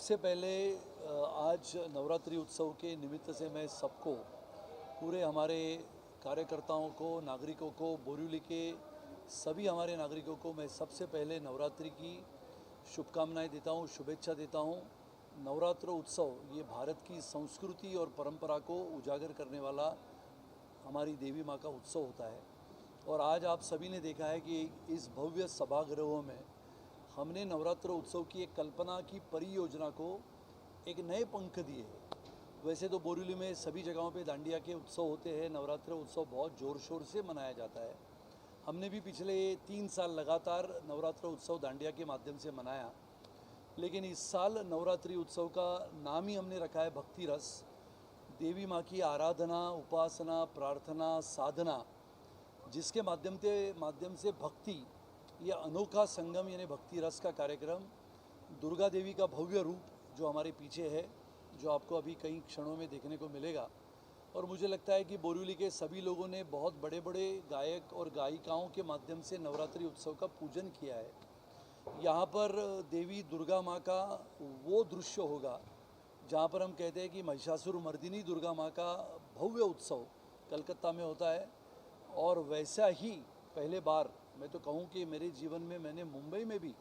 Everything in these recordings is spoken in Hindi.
सबसे पहले आज नवरात्रि उत्सव के निमित्त से मैं सबको, पूरे हमारे कार्यकर्ताओं को, नागरिकों को, बोरिवली के सभी हमारे नागरिकों को मैं सबसे पहले नवरात्रि की शुभकामनाएं देता हूं, शुभेच्छा देता हूं। नवरात्र उत्सव ये भारत की संस्कृति और परंपरा को उजागर करने वाला हमारी देवी माँ का उत्सव होता है। और आज आप सभी ने देखा है कि इस भव्य सभागृहों में हमने नवरात्र उत्सव की एक कल्पना की परियोजना को एक नए पंख दिए। वैसे तो बोरिवली में सभी जगहों पे दांडिया के उत्सव होते हैं, नवरात्र उत्सव बहुत ज़ोर शोर से मनाया जाता है। हमने भी पिछले 3 साल लगातार नवरात्र उत्सव दांडिया के माध्यम से मनाया, लेकिन इस साल नवरात्रि उत्सव का नाम ही हमने रखा है भक्ति रस। देवी माँ की आराधना, उपासना, प्रार्थना, साधना, जिसके माध्यम से भक्ति, ये अनोखा संगम यानी भक्ति रस का कार्यक्रम, दुर्गा देवी का भव्य रूप जो हमारे पीछे है, जो आपको अभी कई क्षणों में देखने को मिलेगा। और मुझे लगता है कि बोरिवली के सभी लोगों ने बहुत बड़े बड़े गायक और गायिकाओं के माध्यम से नवरात्रि उत्सव का पूजन किया है। यहाँ पर देवी दुर्गा माँ का वो दृश्य होगा जहाँ पर हम कहते हैं कि महिषासुर मर्दिनी दुर्गा माँ का भव्य उत्सव कलकत्ता में होता है। और वैसा ही पहले बार मैं तो कहूँ कि मेरे जीवन में मैंने मुंबई में भी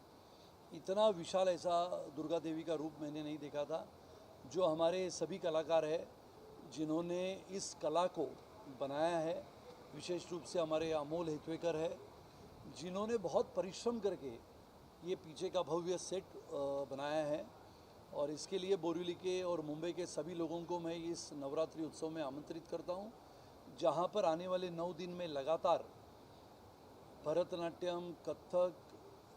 इतना विशाल ऐसा दुर्गा देवी का रूप मैंने नहीं देखा था। जो हमारे सभी कलाकार हैं जिन्होंने इस कला को बनाया है, विशेष रूप से हमारे अमोल हेतवेकर है, जिन्होंने बहुत परिश्रम करके ये पीछे का भव्य सेट बनाया है। और इसके लिए बोरिवली के और मुंबई के सभी लोगों को मैं इस नवरात्रि उत्सव में आमंत्रित करता हूँ, जहाँ पर आने वाले 9 दिन में लगातार भरतनाट्यम, कथक,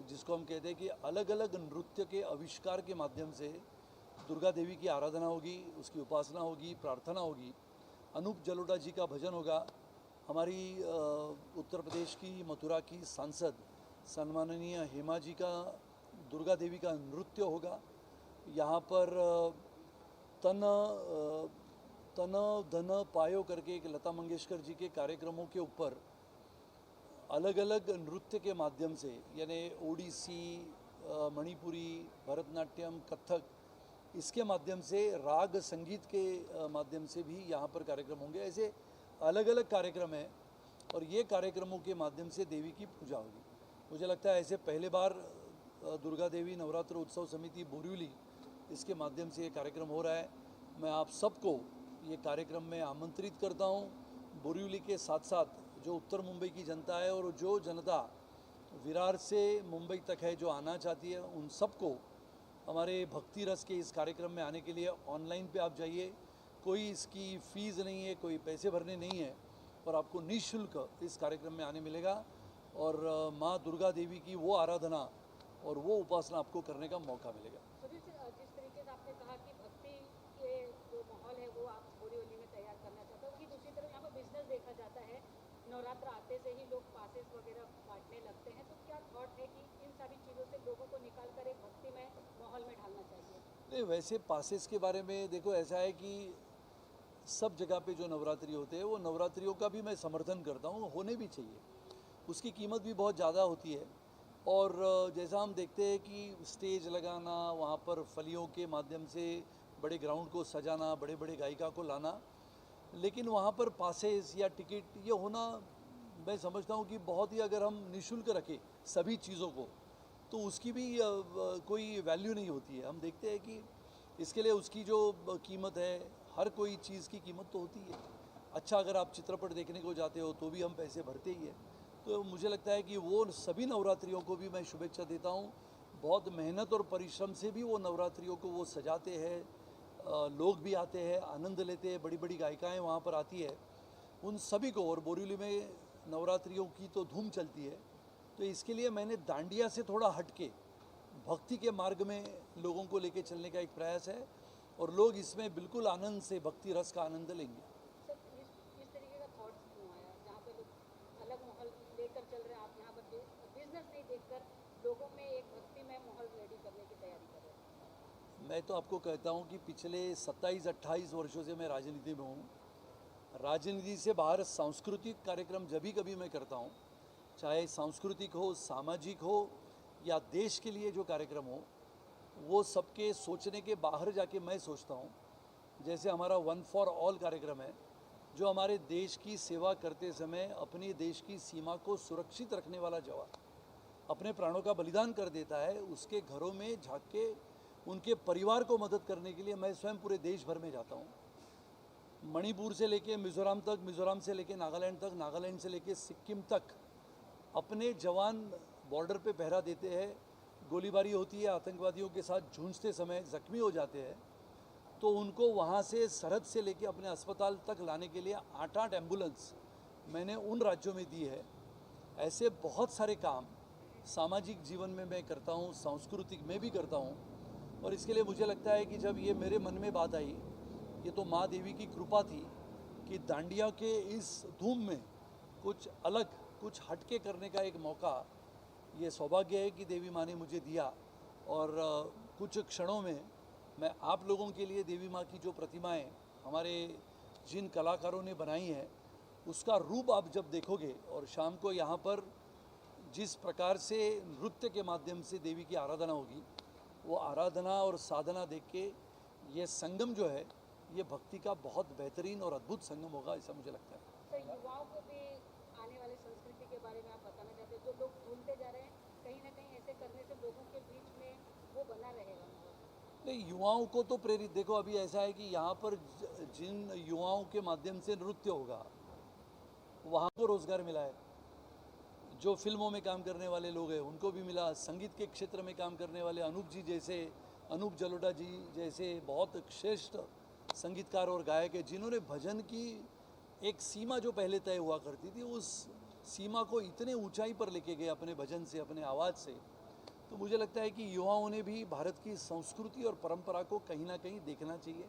जिसको हम कहते हैं कि अलग अलग नृत्य के आविष्कार के माध्यम से दुर्गा देवी की आराधना होगी, उसकी उपासना होगी, प्रार्थना होगी। अनूप जलोटा जी का भजन होगा। हमारी उत्तर प्रदेश की मथुरा की सांसद सम्माननीय हेमा जी का दुर्गा देवी का नृत्य होगा। यहाँ पर तन तन धन पायो करके एक लता मंगेशकर जी के कार्यक्रमों के ऊपर अलग अलग नृत्य के माध्यम से, यानी ओडिसी, मणिपुरी, भरतनाट्यम, कथक, इसके माध्यम से राग संगीत के माध्यम से भी यहाँ पर कार्यक्रम होंगे। ऐसे अलग अलग कार्यक्रम हैं और ये कार्यक्रमों के माध्यम से देवी की पूजा होगी। मुझे लगता है ऐसे पहले बार दुर्गा देवी नवरात्र उत्सव समिति बोरिवली, इसके माध्यम से ये कार्यक्रम हो रहा है। मैं आप सबको ये कार्यक्रम में आमंत्रित करता हूँ। बोरिवली के साथ साथ जो उत्तर मुंबई की जनता है और जो जनता विरार से मुंबई तक है जो आना चाहती है, उन सबको हमारे भक्ति रस के इस कार्यक्रम में आने के लिए ऑनलाइन पे आप जाइए। कोई इसकी फ़ीस नहीं है, कोई पैसे भरने नहीं है और आपको निःशुल्क इस कार्यक्रम में आने मिलेगा। और माँ दुर्गा देवी की वो आराधना और वो उपासना आपको करने का मौका मिलेगा। सुधीर जी, जिस तरीके से आपने कहा कि भक्ति के जो माहौल है वो आप बोरीवली में तैयार करना चाहते हो, कि दूसरी तरफ यहाँ पर बिजनेस देखा जाता है, नवरात्र आते से ही लोग पासेस वगैरह बांटने लगते हैं, तो क्या थॉट है कि इन सभी चीज़ों से लोगों को निकाल कर एक भक्ति में माहौल में ढालना चाहिए? नहीं, वैसे पासेस के बारे में देखो, ऐसा है कि सब जगह पे जो नवरात्रि होते हैं वो नवरात्रियों का भी मैं समर्थन करता हूँ, होने भी चाहिए। उसकी कीमत भी बहुत ज़्यादा होती है। और जैसा हम देखते हैं कि स्टेज लगाना, वहाँ पर फलियों के माध्यम से बड़े ग्राउंड को सजाना, बड़े बड़े गायिका को लाना, लेकिन वहाँ पर पासेस या टिकट ये होना, मैं समझता हूँ कि बहुत ही, अगर हम निःशुल्क रखें सभी चीज़ों को तो उसकी भी कोई वैल्यू नहीं होती है। हम देखते हैं कि इसके लिए उसकी जो कीमत है, हर कोई चीज़ की कीमत तो होती है। अच्छा, अगर आप चित्रपट देखने को जाते हो तो भी हम पैसे भरते ही है। तो मुझे लगता है कि वो सभी नवरात्रियों को भी मैं शुभेच्छा देता हूँ। बहुत मेहनत और परिश्रम से भी वो नवरात्रियों को वो सजाते हैं, लोग भी आते हैं, आनंद लेते हैं, बड़ी बड़ी गायिकाएँ वहाँ पर आती है। उन सभी को, और बोरिवली में नवरात्रियों की तो धूम चलती है, तो इसके लिए मैंने दांडिया से थोड़ा हटके भक्ति के मार्ग में लोगों को लेके चलने का एक प्रयास है और लोग इसमें बिल्कुल आनंद से भक्ति रस का आनंद लेंगे। सर, इस तरीके का थॉट्स क्यों आया, जहाँ पर लोग अलग माहौल लेकर चल रहे हैं, आप यहाँ पर बिजनेस नहीं देखकर लोगों में एक भक्ति में माहौल रेडी करने की तैयारी कर रहे हैं? मैं तो आपको कहता हूँ कि पिछले 27-28 वर्षों से मैं राजनीति में हूँ। राजनीति से बाहर सांस्कृतिक कार्यक्रम जब भी कभी मैं करता हूँ, चाहे सांस्कृतिक हो, सामाजिक हो या देश के लिए जो कार्यक्रम हो, वो सबके सोचने के बाहर जाके मैं सोचता हूँ। जैसे हमारा वन फॉर ऑल कार्यक्रम है, जो हमारे देश की सेवा करते समय अपनी देश की सीमा को सुरक्षित रखने वाला जवान अपने प्राणों का बलिदान कर देता है, उसके घरों में झांक के उनके परिवार को मदद करने के लिए मैं स्वयं पूरे देश भर में जाता हूँ। मणिपुर से लेके मिज़ोरम तक, मिज़ोरम से लेके नागालैंड तक, नागालैंड से लेके सिक्किम तक अपने जवान बॉर्डर पे पहरा देते हैं। गोलीबारी होती है, आतंकवादियों के साथ जूझते समय जख्मी हो जाते हैं, तो उनको वहाँ से सरहद से लेके अपने अस्पताल तक लाने के लिए 8-8 एम्बुलेंस मैंने उन राज्यों में दी है। ऐसे बहुत सारे काम सामाजिक जीवन में मैं करता हूँ, सांस्कृतिक में भी करता हूँ। और इसके लिए मुझे लगता है कि जब ये मेरे मन में बात आई, ये तो माँ देवी की कृपा थी कि दांडिया के इस धूम में कुछ अलग, कुछ हटके करने का एक मौका, ये सौभाग्य है कि देवी माँ ने मुझे दिया। और कुछ क्षणों में मैं आप लोगों के लिए देवी माँ की जो प्रतिमाएं हमारे जिन कलाकारों ने बनाई हैं, उसका रूप आप जब देखोगे और शाम को यहाँ पर जिस प्रकार से नृत्य के माध्यम से देवी की आराधना होगी, वो आराधना और साधना देख के ये संगम जो है, ये भक्ति का बहुत बेहतरीन और अद्भुत संगम होगा, ऐसा मुझे लगता है। तो युवाओं को भी आने वाले संस्कृति के बारे में आप बताना चाहते हैं? जो लोग भूलते जा रहे हैं, कहीं ना कहीं ऐसे करने से लोगों के बीच में वो बना रहेगा। नहीं, युवाओं को तो प्रेरित, देखो अभी ऐसा है कि यहाँ पर जिन युवाओं के माध्यम से नृत्य होगा, वहाँ को रोज़गार मिला है। जो फिल्मों में काम करने वाले लोग हैं उनको भी मिला। संगीत के क्षेत्र में काम करने वाले अनूप जी जैसे, अनूप जलोटा जी जैसे बहुत श्रेष्ठ संगीतकार और गायक है, जिन्होंने भजन की एक सीमा जो पहले तय हुआ करती थी, उस सीमा को इतने ऊंचाई पर लेके गए अपने भजन से, अपने आवाज़ से। तो मुझे लगता है कि युवाओं ने भी भारत की संस्कृति और परंपरा को कहीं ना कहीं देखना चाहिए।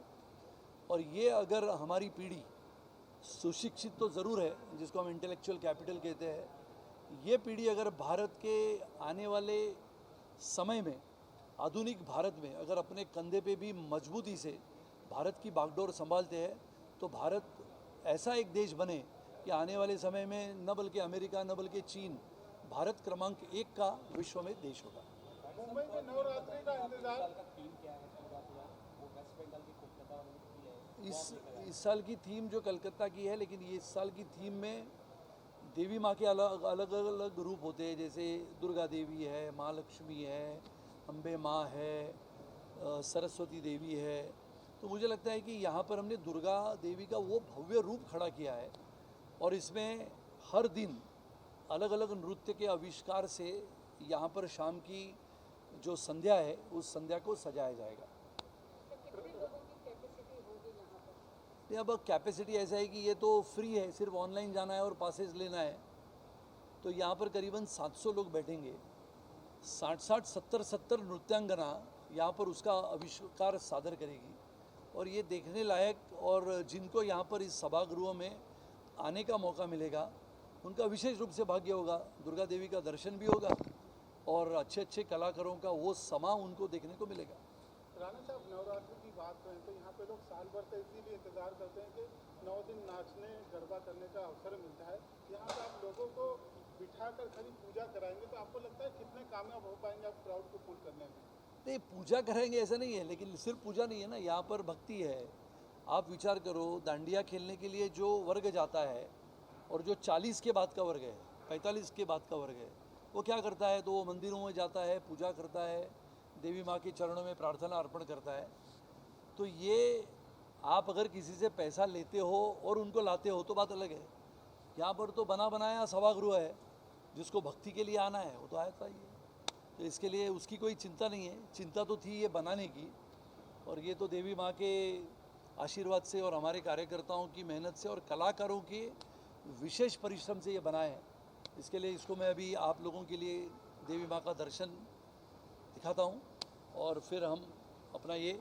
और ये अगर हमारी पीढ़ी सुशिक्षित तो ज़रूर है, जिसको हम इंटेलेक्चुअल कैपिटल कहते हैं, ये पीढ़ी अगर भारत के आने वाले समय में, आधुनिक भारत में अगर अपने कंधे पे भी मजबूती से भारत की बागडोर संभालते हैं, तो भारत ऐसा एक देश बने कि आने वाले समय में न बल्कि अमेरिका, न बल्कि चीन, भारत क्रमांक 1 का विश्व में देश होगा। मुंबई में नवरात्रि का इंतजार इस साल की थीम जो कलकत्ता की है, लेकिन ये इस साल की थीम में देवी माँ के अलग अलग रूप होते हैं। जैसे दुर्गा देवी है, माँ लक्ष्मी है, अम्बे माँ है, सरस्वती देवी है। तो मुझे लगता है कि यहाँ पर हमने दुर्गा देवी का वो भव्य रूप खड़ा किया है, और इसमें हर दिन अलग अलग नृत्य के आविष्कार से यहाँ पर शाम की जो संध्या है, उस संध्या को सजाया जाएगा। कितने लोगों की कैपेसिटी होगी यहाँ पर? अब कैपेसिटी ऐसा है कि ये तो फ्री है, सिर्फ ऑनलाइन जाना है और पासेस लेना है। तो यहाँ पर करीबन 700 लोग बैठेंगे। 60-60, 70-70 नृत्यांगना यहाँ पर उसका आविष्कार सादर करेगी। और ये देखने लायक, और जिनको यहाँ पर इस सभागृह में आने का मौका मिलेगा, उनका विशेष रूप से भाग्य होगा। दुर्गा देवी का दर्शन भी होगा और अच्छे अच्छे कलाकारों का वो समा उनको देखने को मिलेगा। राणा साहब, नवरात्रि की बात करें तो यहाँ पे लोग साल भर से इसीलिए इंतजार करते हैं कि 9 दिन नाचने, गरबा करने का अवसर मिलता है। यहाँ पे आप लोगों को बिठाकर खाली पूजा कराएंगे तो आपको लगता है कितने कामयाब हो पाएंगे आप क्राउड को पुल करने में? नहीं, पूजा करेंगे ऐसा नहीं है, लेकिन सिर्फ पूजा नहीं है ना, यहाँ पर भक्ति है। आप विचार करो, दांडिया खेलने के लिए जो वर्ग जाता है, और जो 40 के बाद का वर्ग है, 45 के बाद का वर्ग है, वो क्या करता है? तो वो मंदिरों में जाता है, पूजा करता है, देवी माँ के चरणों में प्रार्थना अर्पण करता है। तो ये आप अगर किसी से पैसा लेते हो और उनको लाते हो तो बात अलग है। यहाँ पर तो बना बनाया सभागृह है, जिसको भक्ति के लिए आना है वो तो आया चाहिए। तो इसके लिए उसकी कोई चिंता नहीं है। चिंता तो थी ये बनाने की, और ये तो देवी माँ के आशीर्वाद से और हमारे कार्यकर्ताओं की मेहनत से और कलाकारों के विशेष परिश्रम से ये बना है। इसके लिए इसको मैं अभी आप लोगों के लिए देवी माँ का दर्शन दिखाता हूँ, और फिर हम अपना ये